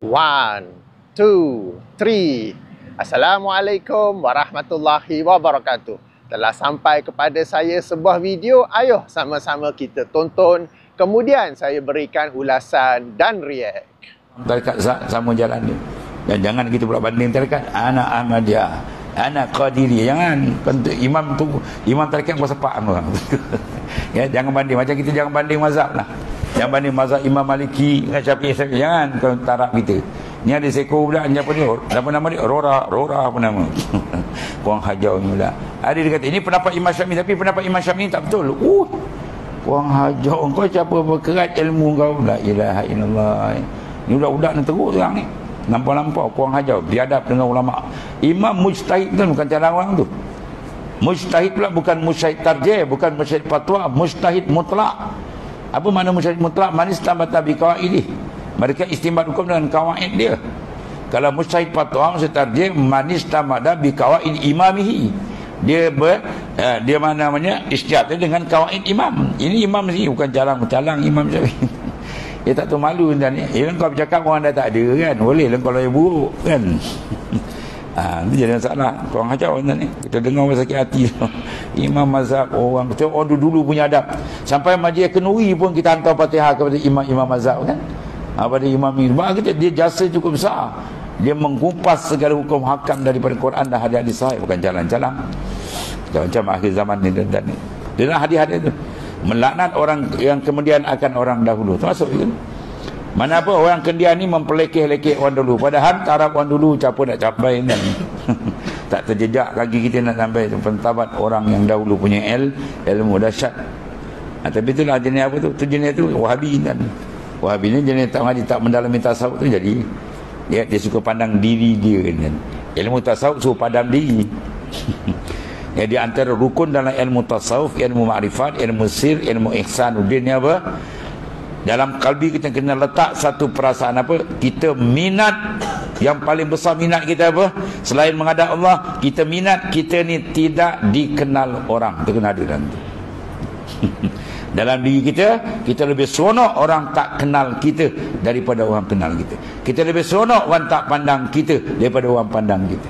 One, two, three. Assalamualaikum warahmatullahi wabarakatuh. Telah sampai kepada saya sebuah video. Ayo sama-sama kita tonton. Kemudian saya berikan ulasan dan react. Tarekat sama jalan ni. Dan jangan kita pula banding tarekat anak Ahmadiyah, anak Qadiri. Jangan. Imam tarekat kuasa pak orang. Ya, jangan banding. Macam kita jangan banding mazhab lah. Jangan banding mazhab Imam Maliki dengan Syafi'i. Jangan kalau taraf kita. Ni ada seekor pula apa ni? Apa nama dia? Rora apa nama? Kurang hajau ni pula. Ada dia kata ini pendapat Imam Syafi'i, tapi pendapat Imam Syafi'i tak betul. Kurang hajau kau, siapa berkerat ilmu kau. La ilaha illallah. Ni budak-budak ni teruk sekarang ni. Lampau-lampau, kurang hajau, biadab dengan ulama. Imam mujtahid tu bukan cara orang tu. Mujtahid pula bukan mujtahid tarjih, bukan mujtahid fatwa, mujtahid mutlak. Apa makna mujtahid mutlak? Manis tambah tabi kawaidih. Mereka istimbat hukum dengan kawaid dia. Kalau mujtahid fatwa, mujtahid tarjih, manis tambah tabi kawaid imamihi. Dia mana namanya ijtihad dengan kawaid imam. Ini imam ni bukan calang Imam Syafi'i. Dia tak tahu malu dan ni. Kau bercakap orang dah tak ada kan. Boleh lah kalau yang buruk kan. Itu jadi masalah. Korang hajau kan ni. Kita dengar orang sakit hati. Imam mazhab orang dulu punya adab. Sampai Majlis Kenuri pun kita hantar Fatihah kepada imam mazhab kan. Pada imam ini. Dia jasa cukup besar. Dia mengkumpas segala hukum hakam daripada Quran dan hadis-hadis sahih, bukan jalan-jalan. Macam akhir zaman ni dan ni. Dia hadis-hadis tu melaknat orang yang kemudian akan orang dahulu. Termasuk itu. Mana apa orang kemudian ni mempelekeh-lekeh orang dulu. Padahal taraf orang dulu siapa nak capai kan. Tak terjejak kaki kita nak sampai pentabat orang yang dahulu punya ilmu dahsyat. Tapi itulah jenis apa tu? Tu jenis tu Wahabi kan. Wahabi ni jenis tak mendalami tasawuf tu, jadi dia suka pandang diri dia kan. Ilmu tasawuf suruh padam diri. Ya, di antara rukun dalam ilmu tasawuf, ilmu ma'rifat, ilmu sir, ilmu ihsanuddin ni apa? Dalam kalbi kita kena letak satu perasaan apa? Kita minat, yang paling besar minat kita apa? Selain menghadap Allah, kita minat kita ni tidak dikenal orang. Itu kena ada dalam tu. Dalam diri kita lebih seronok orang tak kenal kita daripada orang kenal kita. Kita lebih seronok orang tak pandang kita daripada orang pandang kita.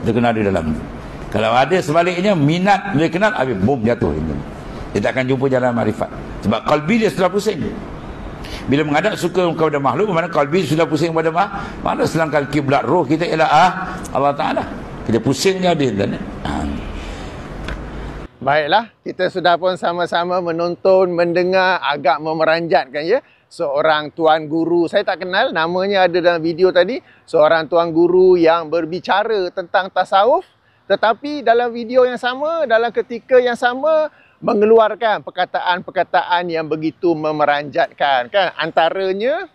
Itu kena ada dalam tu. Kalau ada sebaliknya, minat dia kenal, habis bom jatuh. Dia tak akan jumpa jalan makrifat. Sebab kalbi dia sudah pusing. Bila menghadap suka kepada makhluk, mana kalbi sudah pusing kepada mana, sedangkan kiblat roh kita ialah Allah Ta'ala. Kita pusing dia habis. Baiklah, kita sudah pun sama-sama menonton, mendengar, agak memeranjatkan ya. Seorang tuan guru, saya tak kenal, namanya ada dalam video tadi. Seorang tuan guru yang berbicara tentang tasawuf, tetapi dalam video yang sama, dalam ketika yang sama, mengeluarkan perkataan-perkataan yang begitu memeranjatkan kan. Antaranya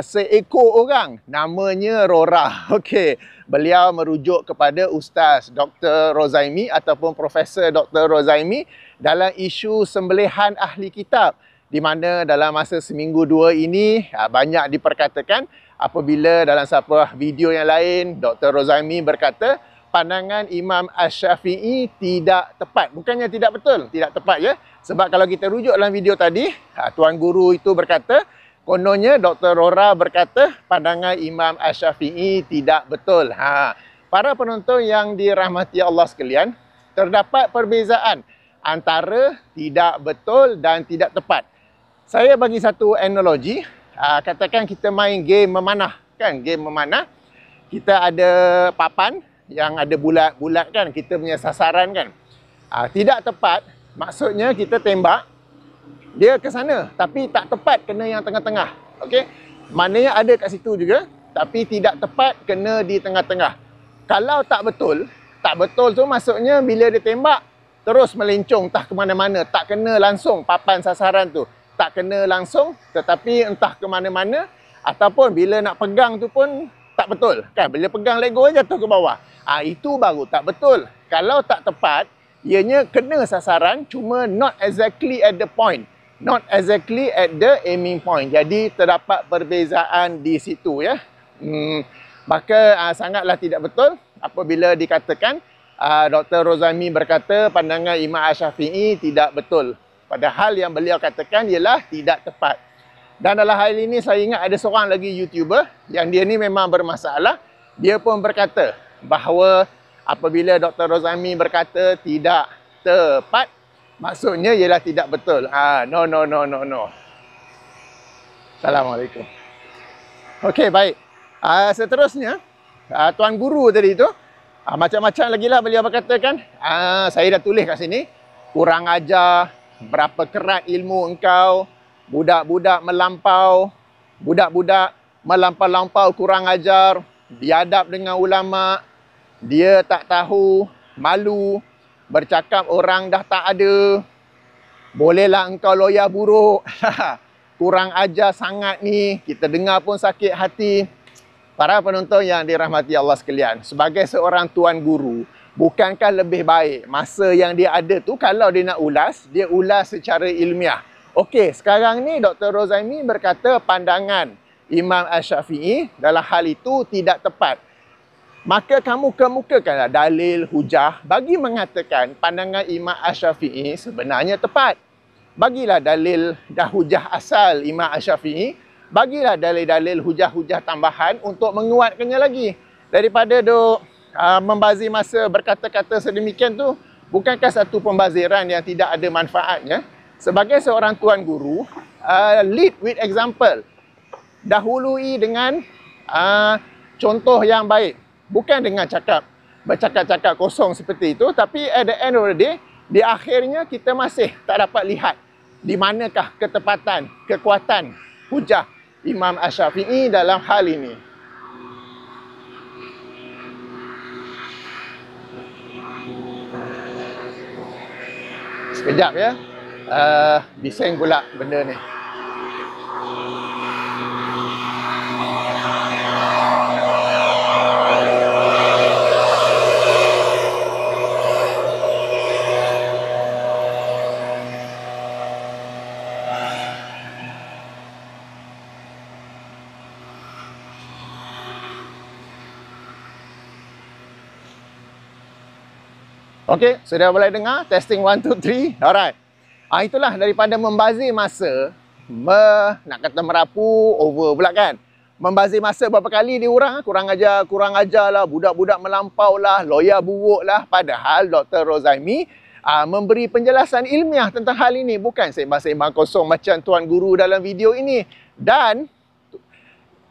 seekor orang namanya Rora. Okey, beliau merujuk kepada Ustaz Dr. Rozaimi ataupun Profesor Dr. Rozaimi dalam isu sembelihan ahli kitab, di mana dalam masa seminggu dua ini banyak diperkatakan apabila dalam sebuah video yang lain Dr. Rozaimi berkata pandangan Imam Asy-Syafi'i tidak tepat. Bukannya tidak betul, tidak tepat ya. Sebab kalau kita rujuk dalam video tadi, tuan guru itu berkata, kononnya Dr. Rora berkata pandangan Imam Asy-Syafi'i tidak betul. Para penonton yang dirahmati Allah sekalian, terdapat perbezaan antara tidak betul dan tidak tepat. Saya bagi satu analogi, katakan kita main game memanah kan, game memanah. Kita ada papan yang ada bulat-bulat kan, kita punya sasaran kan. Tidak tepat, maksudnya kita tembak dia ke sana, tapi tak tepat kena yang tengah-tengah. Okey, maknanya ada kat situ juga, tapi tidak tepat kena di tengah-tengah. Kalau tak betul tu maksudnya bila dia tembak terus melencong entah ke mana-mana, tak kena langsung papan sasaran tu, tak kena langsung, tetapi entah ke mana-mana, ataupun bila nak pegang tu pun tak betul kan, bila pegang Lego jatuh ke bawah. Itu baru tak betul. Kalau tak tepat, ianya kena sasaran, cuma not exactly at the point, not exactly at the aiming point. Jadi terdapat perbezaan di situ ya. Maka sangatlah tidak betul apabila dikatakan Dr. Rozaimi berkata pandangan Imam Asy-Syafi'i tidak betul. Padahal yang beliau katakan ialah tidak tepat. Dan dalam hal ini saya ingat ada seorang lagi YouTuber yang dia ni memang bermasalah. Dia pun berkata bahawa apabila Dr. Rozami berkata tidak tepat, maksudnya ialah tidak betul. No. Assalamualaikum. Okey, baik. Seterusnya, Tuan Guru tadi tu, macam-macam lagi lah beliau berkatakan. Saya dah tulis kat sini. Kurang ajar, berapa kerat ilmu engkau, budak-budak melampau kurang ajar, biadab dengan ulama, dia tak tahu, malu, bercakap orang dah tak ada, bolehlah engkau loya buruk, kurang ajar sangat ni, kita dengar pun sakit hati. Para penonton yang dirahmati Allah sekalian, sebagai seorang tuan guru, bukankah lebih baik masa yang dia ada tu, kalau dia nak ulas, dia ulas secara ilmiah. Okey, sekarang ni Dr. Rozami berkata pandangan Imam Asy-Syafi'i dalam hal itu tidak tepat. Maka kamu kemukakanlah dalil hujah bagi mengatakan pandangan Imam Asy-Syafi'i sebenarnya tepat. Bagilah dalil dah hujah asal Imam Asy-Syafi'i, bagilah dalil-dalil hujah-hujah tambahan untuk menguatkannya lagi. Daripada membazir masa berkata-kata sedemikian tu, bukankah satu pembaziran yang tidak ada manfaatnya? Sebagai seorang tuan guru, lead with example. Dahului dengan contoh yang baik. Bukan dengan bercakap-cakap kosong seperti itu, tapi at the end of the day, di akhirnya kita masih tak dapat lihat di manakah ketepatan, kekuatan, hujah Imam Asy-Syafi'i dalam hal ini. Sekejap ya. Bising pula benda ni. Okey, sudah boleh dengar? Testing 1, 2, 3. Alright. Itulah daripada membazir masa, nak kata merapu, over pula kan. Membazir masa berapa kali diorang, kurang ajar lah, budak-budak melampau lah, lawyer buruk lah. Padahal Dr. Rozami memberi penjelasan ilmiah tentang hal ini. Bukan sembang-sembang kosong macam Tuan Guru dalam video ini. Dan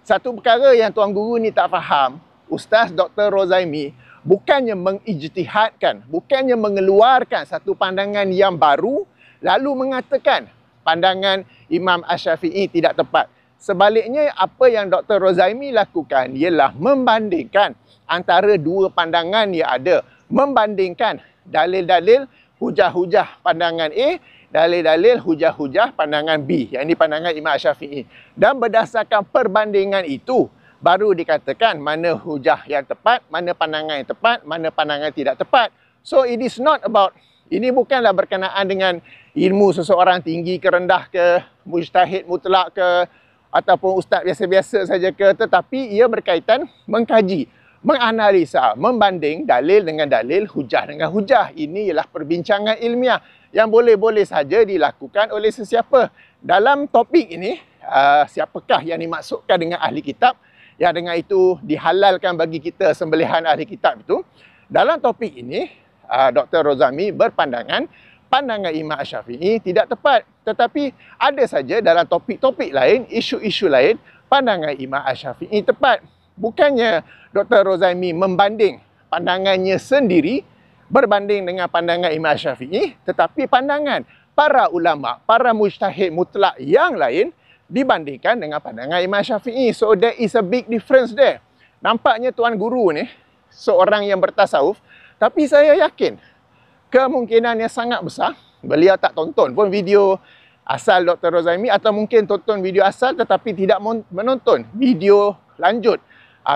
satu perkara yang Tuan Guru ni tak faham, Ustaz Dr. Rozami bukannya mengijtihadkan, bukannya mengeluarkan satu pandangan yang baru, lalu mengatakan pandangan Imam Asy-Syafi'i tidak tepat. Sebaliknya, apa yang Dr. Rozami lakukan ialah membandingkan antara dua pandangan yang ada. Membandingkan dalil-dalil hujah-hujah pandangan A, dalil-dalil hujah-hujah pandangan B. Yang ini pandangan Imam Asy-Syafi'i. Dan berdasarkan perbandingan itu, baru dikatakan mana hujah yang tepat, mana pandangan yang tepat, mana pandangan tidak tepat. So, it is not about, ini bukanlah berkenaan dengan ilmu seseorang tinggi ke rendah ke, mujtahid mutlak ke, ataupun ustaz biasa-biasa saja ke, tetapi ia berkaitan mengkaji, menganalisa, membanding dalil dengan dalil, hujah dengan hujah. Ini ialah perbincangan ilmiah yang boleh-boleh saja dilakukan oleh sesiapa. Dalam topik ini, siapakah yang dimaksudkan dengan ahli kitab, yang dengan itu dihalalkan bagi kita sembelihan ahli kitab itu. Dalam topik ini, Dr. Rozami berpandangan pandangan Imam Asy-Syafi'i tidak tepat. Tetapi ada saja dalam topik-topik lain, isu-isu lain, pandangan Imam Asy-Syafi'i tepat. Bukannya Dr. Rozami membanding pandangannya sendiri berbanding dengan pandangan Imam Asy-Syafi'i, tetapi pandangan para ulama, para mujtahid mutlak yang lain dibandingkan dengan pandangan Imam Syafi'i. So there is a big difference there. Nampaknya Tuan Guru ni seorang yang bertasawuf, tapi saya yakin kemungkinannya sangat besar beliau tak tonton pun video asal Dr. Rozami, atau mungkin tonton video asal tetapi tidak menonton video lanjut,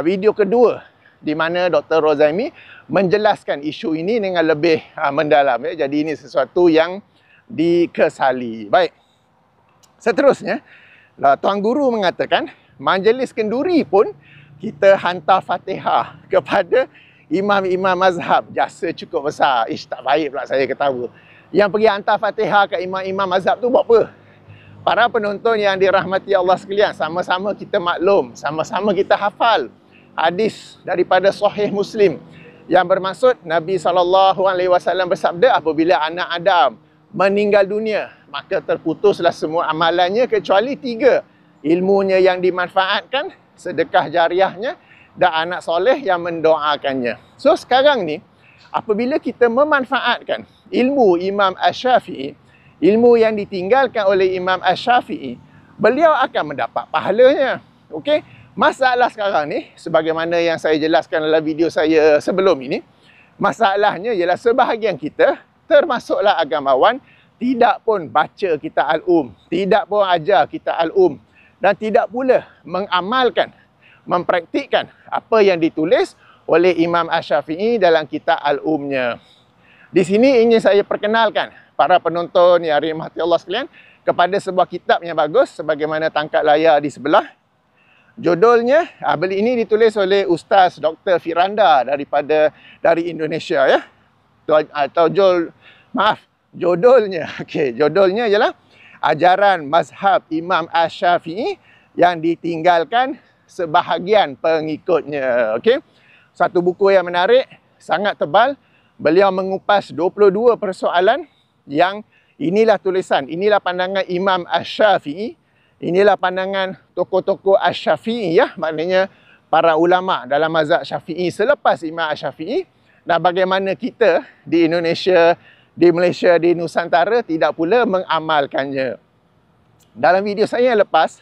video kedua di mana Dr. Rozami menjelaskan isu ini dengan lebih mendalam. Jadi ini sesuatu yang dikesali. Baik. Seterusnya, Tuan Guru mengatakan, majlis kenduri pun kita hantar Fatihah kepada imam-imam mazhab. Jasa cukup besar. Tak baik pula saya ketawa. Yang pergi hantar Fatihah ke imam-imam mazhab tu buat apa? Para penonton yang dirahmati Allah sekalian, sama-sama kita maklum, sama-sama kita hafal hadis daripada Sahih Muslim yang bermaksud Nabi SAW bersabda, apabila anak Adam meninggal dunia, maka terputuslah semua amalannya kecuali 3. Ilmunya yang dimanfaatkan, sedekah jariahnya, dan anak soleh yang mendoakannya. So sekarang ni, apabila kita memanfaatkan ilmu Imam Asy-Syafi'i, ilmu yang ditinggalkan oleh Imam Asy-Syafi'i, beliau akan mendapat pahalanya. Okey, masalah sekarang ni, sebagaimana yang saya jelaskan dalam video saya sebelum ini, masalahnya ialah sebahagian kita, termasuklah agamawan, tidak pun baca kitab Al-Um, tidak pun ajar kitab Al-Um, dan tidak pula mengamalkan, mempraktikkan apa yang ditulis oleh Imam Asy-Syafi'i dalam kitab Al-Umnya. Di sini ingin saya perkenalkan para penonton yang dirahmati Allah sekalian kepada sebuah kitab yang bagus sebagaimana tangkap layar di sebelah. Judulnya, beli ini ditulis oleh Ustaz Dr. Firanda dari Indonesia ya. Judulnya. Okey, judulnya ialah Ajaran Mazhab Imam Asy-Syafi'i yang ditinggalkan sebahagian pengikutnya. Okey. Satu buku yang menarik, sangat tebal. Beliau mengupas 22 persoalan yang inilah tulisan, inilah pandangan Imam Asy-Syafi'i, inilah pandangan tokoh-tokoh Asy-Syafi'i ya, maknanya para ulama dalam mazhab Syafi'i selepas Imam Asy-Syafi'i, dan bagaimana kita di Indonesia, di Malaysia, di Nusantara tidak pula mengamalkannya. Dalam video saya yang lepas,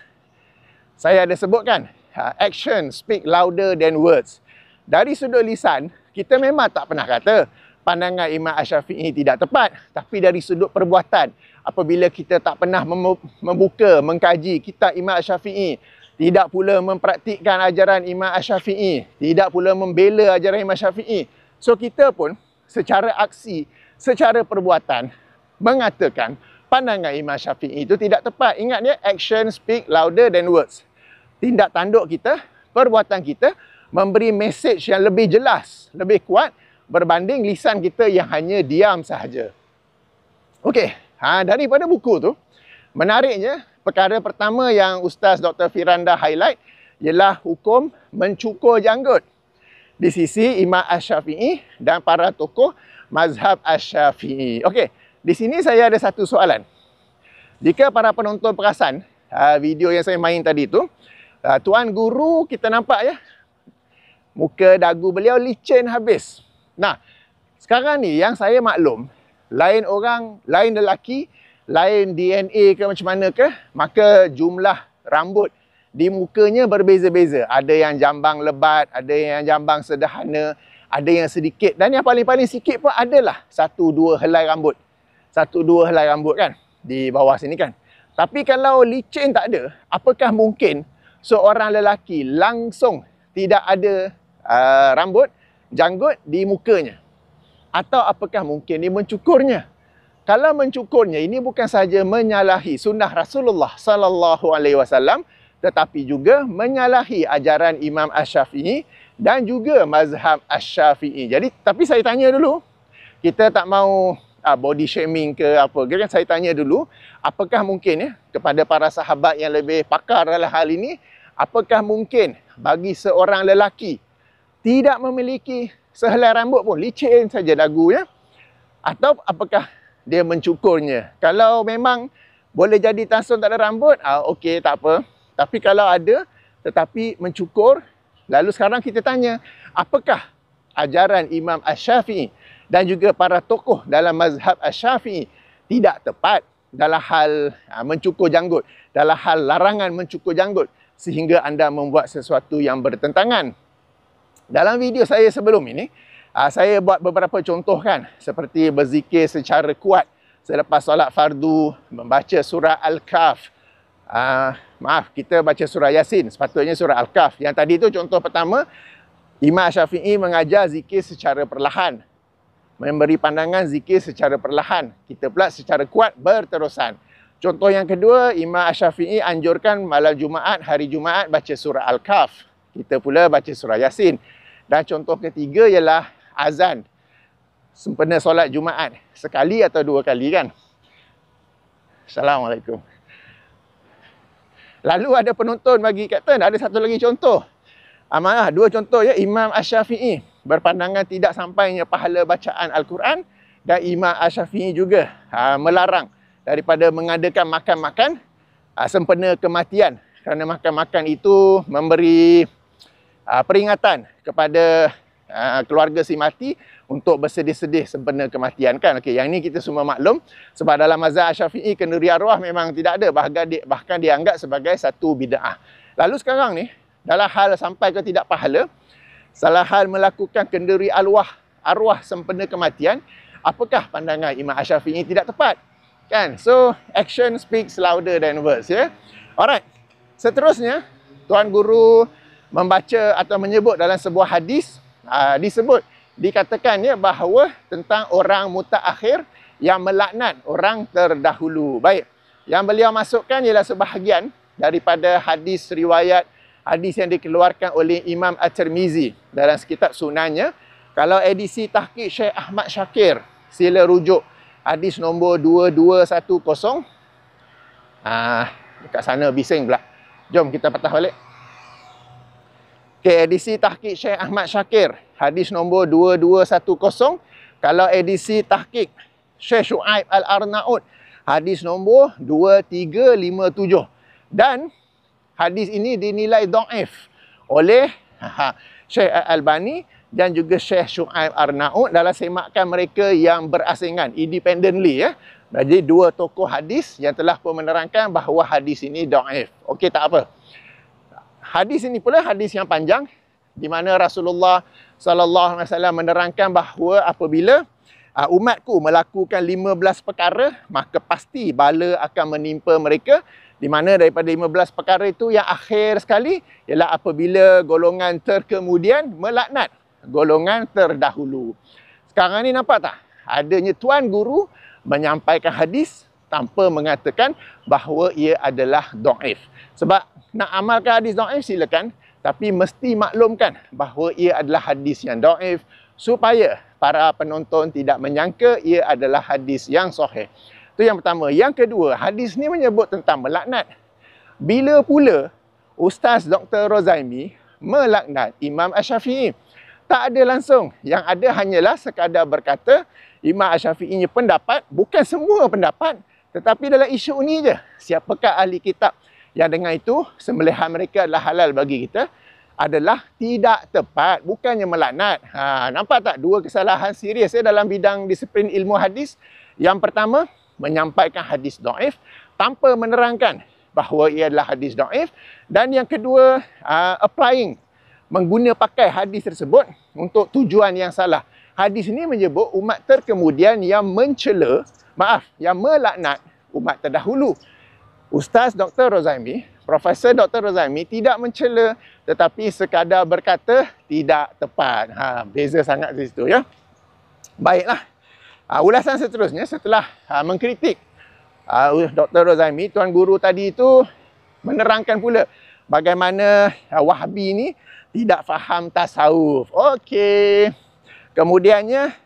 saya ada sebutkan action speak louder than words. Dari sudut lisan, kita memang tak pernah kata pandangan Imam Asy-Syafi'i tidak tepat, tapi dari sudut perbuatan, apabila kita tak pernah membuka, mengkaji kitab Imam Asy-Syafi'i, tidak pula mempraktikkan ajaran Imam Asy-Syafi'i, tidak pula membela ajaran Imam Syafi'i, so kita pun secara aksi, secara perbuatan mengatakan pandangan Imam Syafi'i itu tidak tepat. Ingat ya, action speak louder than words. Tindak tanduk kita, perbuatan kita memberi mesej yang lebih jelas, lebih kuat berbanding lisan kita yang hanya diam sahaja. Okey, daripada buku tu, menariknya, perkara pertama yang Ustaz Dr. Firanda highlight ialah hukum mencukur janggut di sisi Imam Asy-Syafi'i dan para tokoh mazhab Asy-Syafi'i. Okey, di sini saya ada satu soalan. Jika para penonton perasan video yang saya main tadi tu, Tuan Guru kita nampak ya, muka dagu beliau licin habis. Nah, sekarang ni yang saya maklum, lain orang, lain lelaki, lain DNA ke macam mana ke, maka jumlah rambut di mukanya berbeza-beza. Ada yang jambang lebat, ada yang jambang sederhana, ada yang sedikit, dan yang paling-paling sikit pun adalah 1-2 helai rambut. 1-2 helai rambut kan, di bawah sini kan. Tapi kalau licin tak ada, apakah mungkin seorang lelaki langsung tidak ada rambut, janggut di mukanya? Atau apakah mungkin dia mencukurnya? Kalau mencukurnya, ini bukan sahaja menyalahi sunnah Rasulullah sallallahu alaihi wasallam, tetapi juga menyalahi ajaran Imam Asy-Syafi'i dan juga mazhab Asy-Syafi'i. Jadi, tapi saya tanya dulu, kita tak mau body shaming ke apa, kan saya tanya dulu, apakah mungkin ya kepada para sahabat yang lebih pakar dalam hal ini, apakah mungkin bagi seorang lelaki tidak memiliki sehelai rambut pun, licin saja dagu ya, atau apakah dia mencukurnya? Kalau memang boleh jadi langsung tak ada rambut, okey, tak apa. Tapi kalau ada tetapi mencukur, lalu sekarang kita tanya, apakah ajaran Imam Asy-Syafi'i dan juga para tokoh dalam mazhab Asy-Syafi'i tidak tepat dalam hal mencukur janggut, dalam hal larangan mencukur janggut, sehingga anda membuat sesuatu yang bertentangan? Dalam video saya sebelum ini, saya buat beberapa contoh kan, seperti berzikir secara kuat selepas solat fardu, membaca surah Al-Kahf. Kita baca surah Yasin, sepatutnya surah Al-Kahf. Yang tadi tu contoh pertama, Imam Syafi'i mengajar zikir secara perlahan, memberi pandangan zikir secara perlahan. Kita pula secara kuat berterusan. Contoh yang kedua, Imam Syafi'i anjurkan malam Jumaat, hari Jumaat baca surah Al-Kahf. Kita pula baca surah Yasin. Dan contoh ketiga ialah azan sempena solat Jumaat, sekali atau 2 kali kan. Assalamualaikum. Lalu ada penonton bagi Kapten, ada satu lagi contoh. Dua contoh ya, Imam Asy-Syafi'i berpandangan tidak sampainya pahala bacaan Al-Quran, dan Imam Asy-Syafi'i juga melarang daripada mengadakan makan-makan sempena kematian, kerana makan-makan itu memberi peringatan kepada keluarga si mati untuk bersedih-sedih sempena kematian kan. Okey, yang ni kita semua maklum, sebab dalam mazhab Asy-Syafi'i kenduri arwah memang tidak ada, bahkan dianggap sebagai satu bid'ah. Lalu sekarang ni dalam hal sampai ke tidak pahala, salah hal melakukan kenduri arwah sempena kematian, apakah pandangan Imam Asy-Syafi'i tidak tepat? Kan? So, action speaks louder than words ya. Alright. Seterusnya, Tuan Guru membaca atau menyebut dalam sebuah hadis, dikatakan ya bahawa tentang orang mutaakhir yang melaknat orang terdahulu. Baik. Yang beliau masukkan ialah sebahagian daripada hadis yang dikeluarkan oleh Imam At-Tirmizi dalam kitab sunannya. Kalau edisi tahqiq Syekh Ahmad Syakir, sila rujuk hadis nombor 2210. Dekat sana bising pula. Jom kita patah balik. Okay, edisi tahqiq Syekh Ahmad Syakir, hadis nombor 2210. Kalau edisi tahqiq Syekh Syuaib Al-Arnaud, hadis nombor 2357. Dan hadis ini dinilai dhaif oleh Syekh Al-Albani dan juga Syekh Syuaib Al-Arnaud dalam semakan mereka yang berasingan, independently ya. Jadi dua tokoh hadis yang telah pun menerangkan bahawa hadis ini dhaif. Okey, tak apa. Hadis ini pula hadis yang panjang di mana Rasulullah sallallahu alaihi wasallam menerangkan bahawa apabila umatku melakukan 15 perkara, maka pasti bala akan menimpa mereka, di mana daripada 15 perkara itu yang akhir sekali ialah apabila golongan terkemudian melaknat golongan terdahulu. Sekarang ni nampak tak? Adanya Tuan Guru menyampaikan hadis tanpa mengatakan bahawa ia adalah dhaif. Sebab nak amalkan hadis dhaif silakan, tapi mesti maklumkan bahawa ia adalah hadis yang dhaif supaya para penonton tidak menyangka ia adalah hadis yang sahih. Itu yang pertama. Yang kedua, hadis ni menyebut tentang melaknat. Bila pula Ustaz Dr. Rozaimi melaknat Imam Asy-Syafi'i? Tak ada langsung. Yang ada hanyalah sekadar berkata Imam Asy-Syafi'i pendapat, bukan semua pendapat, tetapi dalam isu ni je. Siapakah ahli kitab yang dengan itu sembelihan mereka adalah halal bagi kita, adalah tidak tepat, bukannya melaknat. Nampak tak dua kesalahan serius dalam bidang disiplin ilmu hadis? Yang pertama, menyampaikan hadis dhaif tanpa menerangkan bahawa ia adalah hadis dhaif, dan yang kedua, pakai hadis tersebut untuk tujuan yang salah. Hadis ini menyebut umat terkemudian yang yang melaknat umat terdahulu. Ustaz Dr. Rozaimi, Profesor Dr. Rozaimi tidak mencela, tetapi sekadar berkata tidak tepat. Beza sangat di situ ya. Baiklah. Ulasan seterusnya setelah mengkritik Dr. Rozaimi, Tuan Guru tadi itu menerangkan pula bagaimana Wahabi ni tidak faham tasawuf. Okey. Kemudiannya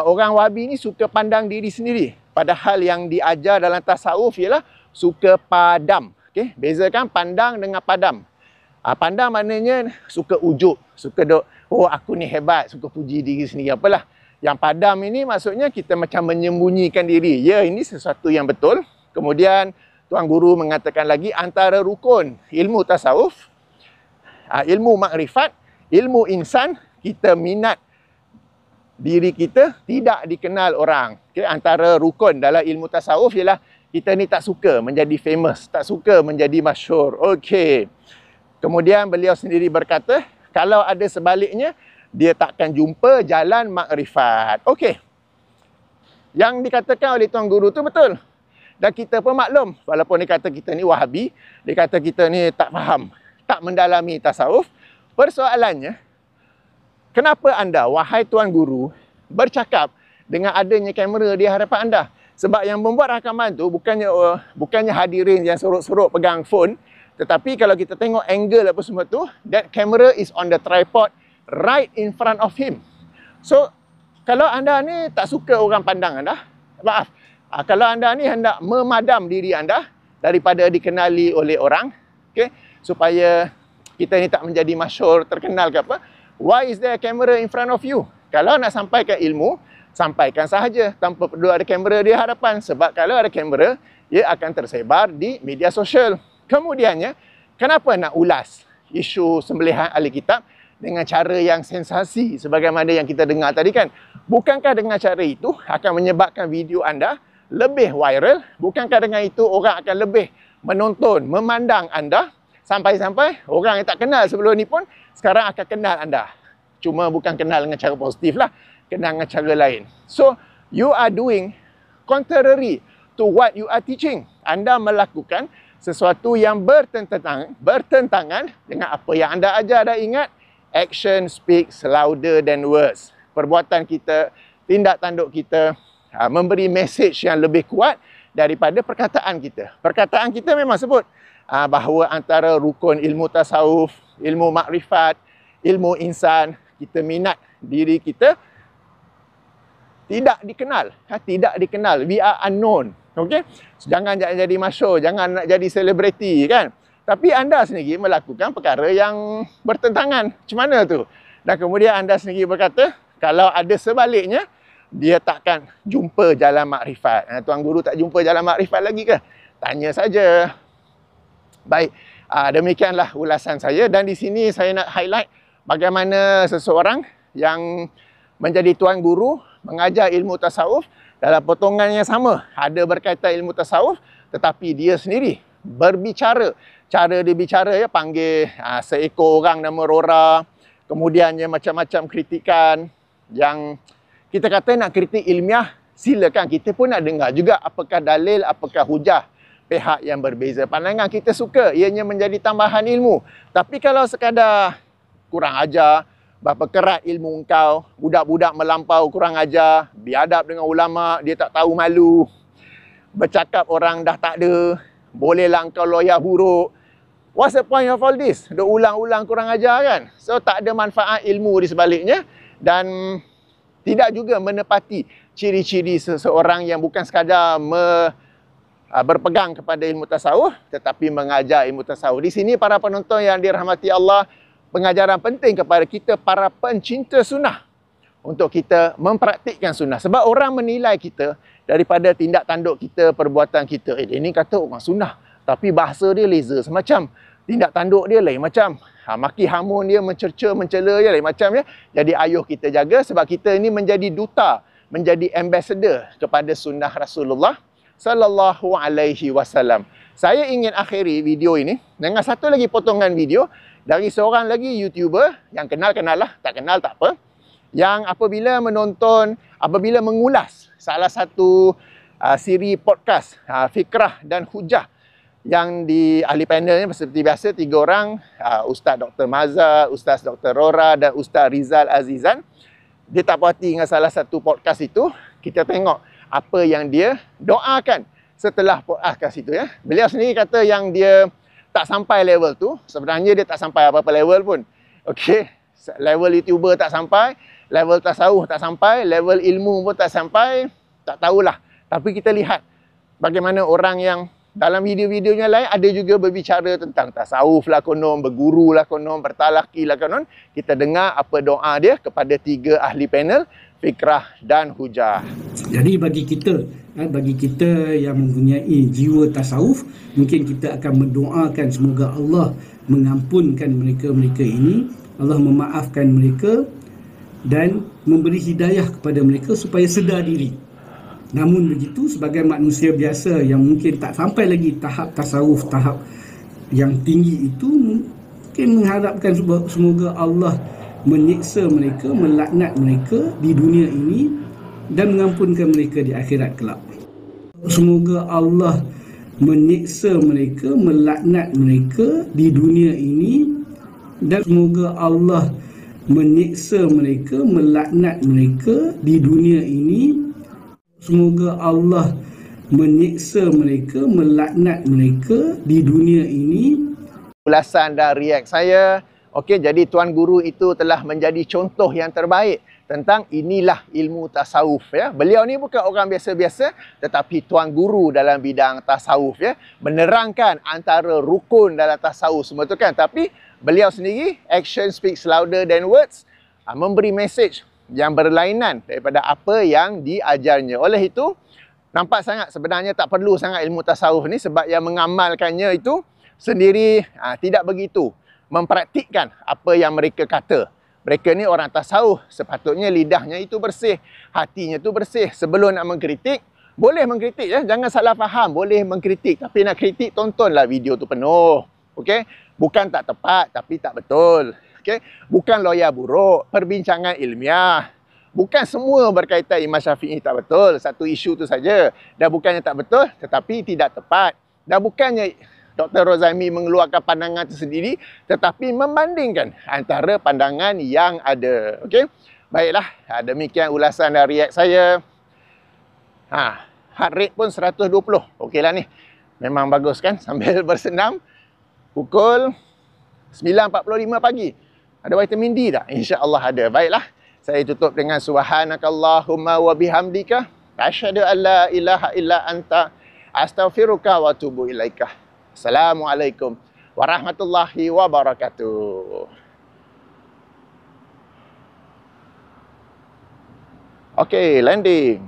orang Wahabi ni suka pandang diri sendiri. Padahal yang diajar dalam tasawuf ialah suka padam. Okey, bezakan pandang dengan padam. Pandang maknanya suka ujub, suka aku ni hebat, suka puji diri sendiri, apalah. Yang padam ini maksudnya kita macam menyembunyikan diri. Ya, ini sesuatu yang betul. Kemudian Tuan Guru mengatakan lagi antara rukun ilmu tasawuf, ilmu makrifat, ilmu insan, kita minat diri kita tidak dikenal orang. Okay? Antara rukun dalam ilmu tasawuf ialah kita ni tak suka menjadi famous, tak suka menjadi masyhur. Okey. Kemudian beliau sendiri berkata, kalau ada sebaliknya, dia takkan jumpa jalan makrifat. Okey. Yang dikatakan oleh Tuan Guru tu betul. Dan kita pun maklum, walaupun dia kata kita ni Wahabi, dia kata kita ni tak faham, tak mendalami tasawuf. Persoalannya, kenapa anda, wahai Tuan Guru, bercakap dengan adanya kamera di hadapan anda? Sebab yang membuat rakaman tu bukannya hadirin yang sorok-sorok pegang phone, tetapi kalau kita tengok angle apa semua tu, that camera is on the tripod right in front of him. So, kalau anda ni tak suka orang pandang anda, maaf, kalau anda ni hendak memadam diri anda, daripada dikenali oleh orang. Okay? Supaya kita ni tak menjadi masyhur, terkenal ke apa. Why is there a camera in front of you? Kalau nak sampaikan ilmu, sampaikan sahaja tanpa perlu ada kamera di hadapan. Sebab kalau ada kamera, ia akan tersebar di media sosial. Kemudiannya, kenapa nak ulas isu sembelihan ahli kitab dengan cara yang sensasi sebagaimana yang kita dengar tadi kan? Bukankah dengan cara itu akan menyebabkan video anda lebih viral? Bukankah dengan itu orang akan lebih menonton, memandang anda, sampai-sampai orang yang tak kenal sebelum ni pun sekarang akan kenal anda. Cuma bukan kenal dengan cara positif lah, kenal dengan cara lain. So, you are doing contrary to what you are teaching. Anda melakukan sesuatu yang bertentangan dengan apa yang anda ajar. Dan ingat, action speaks louder than words. Perbuatan kita, tindak tanduk kita memberi message yang lebih kuat daripada perkataan kita. Perkataan kita memang sebut bahawa antara rukun ilmu tasawuf, ilmu makrifat, ilmu insan, kita minat diri kita tidak dikenal. Tidak dikenal. We are unknown. Okay? Jangan jadi masyhur, jangan nak jadi selebriti kan. Tapi anda sendiri melakukan perkara yang bertentangan. Macam mana tu? Dan kemudian anda sendiri berkata, kalau ada sebaliknya, dia takkan jumpa jalan makrifat. Tuan Guru tak jumpa jalan makrifat lagi ke? Tanya saja. Baik, demikianlah ulasan saya. Dan di sini saya nak highlight bagaimana seseorang yang menjadi tuan guru mengajar ilmu tasawuf dalam potongan yang sama. Ada berkaitan ilmu tasawuf, tetapi dia sendiri berbicara. Cara dia bicara, ya, panggil seekor orang nama Rora. Kemudiannya macam-macam kritikan yang kita kata nak kritik ilmiah, silakan. Kita pun nak dengar juga apakah dalil, apakah hujah pihak yang berbeza. Pandangan kita suka, ianya menjadi tambahan ilmu. Tapi kalau sekadar kurang ajar, berapa kerat ilmu engkau, budak-budak melampau kurang ajar, biadab dengan ulama, dia tak tahu malu, bercakap orang dah tak ada, bolehlah engkau loyah buruk. What's the point of all this? Dia ulang-ulang kurang ajar kan? So tak ada manfaat ilmu di sebaliknya, dan tidak juga menepati ciri-ciri seseorang yang bukan sekadar berpegang kepada ilmu tasawuf, tetapi mengajar ilmu tasawuf. Di sini para penonton yang dirahmati Allah, pengajaran penting kepada kita para pencinta sunnah untuk kita mempraktikkan sunnah. Sebab orang menilai kita daripada tindak tanduk kita, perbuatan kita. Ini kata orang sunnah, tapi bahasa dia leza semacam. Tindak tanduk dia lain macam. Maki hamun dia, mencerca, mencela dia lain macam ya. Jadi ayuh kita jaga, sebab kita ini menjadi duta, menjadi ambassador kepada sunnah Rasulullah sallallahu alaihi wasallam. Saya ingin akhiri video ini dengan satu lagi potongan video dari seorang lagi YouTuber yang kenal-kenal lah, tak kenal tak apa, yang apabila menonton, apabila mengulas salah satu siri podcast Fikrah dan Hujah yang di ahli panelnya seperti biasa 3 orang, Ustaz Dr. Mazhar, Ustaz Dr. Rora dan Ustaz Rizal Azizan. Dia tak puas hati dengan salah satu podcast itu. Kita tengok apa yang dia doakan setelah podcast itu ya. Beliau sendiri kata yang dia tak sampai level tu, sebenarnya dia tak sampai apa-apa level pun. Okey, level YouTuber tak sampai, level tasawuf tak sampai, level ilmu pun tak sampai, tak tahulah. Tapi kita lihat bagaimana orang yang dalam video-videonya lain ada juga berbicara tentang tasawuf lah konon, berguru lah konon, bertalaki lah konon. Kita dengar apa doa dia kepada 3 ahli panel Fikrah dan Hujah. Jadi bagi kita yang mempunyai jiwa tasawuf, mungkin kita akan mendoakan semoga Allah mengampunkan mereka-mereka ini, Allah memaafkan mereka dan memberi hidayah kepada mereka supaya sedar diri. Namun begitu, sebagai manusia biasa yang mungkin tak sampai lagi tahap tasawuf, tahap yang tinggi itu, mungkin mengharapkan semoga Allah menyiksa mereka, melaknat mereka di dunia ini dan mengampunkan mereka di akhirat kelak. Semoga Allah menyiksa mereka, melaknat mereka di dunia ini dan semoga Allah menyiksa mereka, melaknat mereka di dunia ini. Semoga Allah menyiksa mereka, melaknat mereka di dunia ini. Ulasan dan react saya. Okey, jadi Tuan Guru itu telah menjadi contoh yang terbaik tentang inilah ilmu tasawuf ya. Beliau ni bukan orang biasa-biasa tetapi tuan guru dalam bidang tasawuf ya. Menerangkan antara rukun dalam tasawuf semua tu kan. Tapi beliau sendiri action speaks louder than words, memberi message yang berlainan daripada apa yang diajarnya. Oleh itu nampak sangat sebenarnya tak perlu sangat ilmu tasawuf ni sebab yang mengamalkannya itu sendiri tidak begitu mempraktikkan apa yang mereka kata. Mereka ni orang tasawuf, sepatutnya lidahnya itu bersih, hatinya tu bersih. Sebelum nak mengkritik, boleh mengkritik ya, jangan salah faham, boleh mengkritik. Tapi nak kritik, tontonlah video tu penuh. Okey? Bukan tak tepat, tapi tak betul. Okey? Bukan lawyer buruk, perbincangan ilmiah. Bukan semua berkaitan Imam Syafi'i tak betul, satu isu tu saja. Dan bukannya tak betul, tetapi tidak tepat. Dan bukannya Dr. Rozami mengeluarkan pandangan tersendiri tetapi membandingkan antara pandangan yang ada. Okey. Baiklah, demikian ulasan dan react saya. Heart rate pun 120. Okeylah ni. Memang bagus kan sambil bersenam. Pukul 9.45 pagi. Ada vitamin D tak? Insya-Allah ada. Baiklah. Saya tutup dengan subhanakallahumma wa bihamdika asyhadu an la ilaha illa anta astaghfiruka wa atubu ilaika. Assalamualaikum warahmatullahi wabarakatuh. Okey, landing.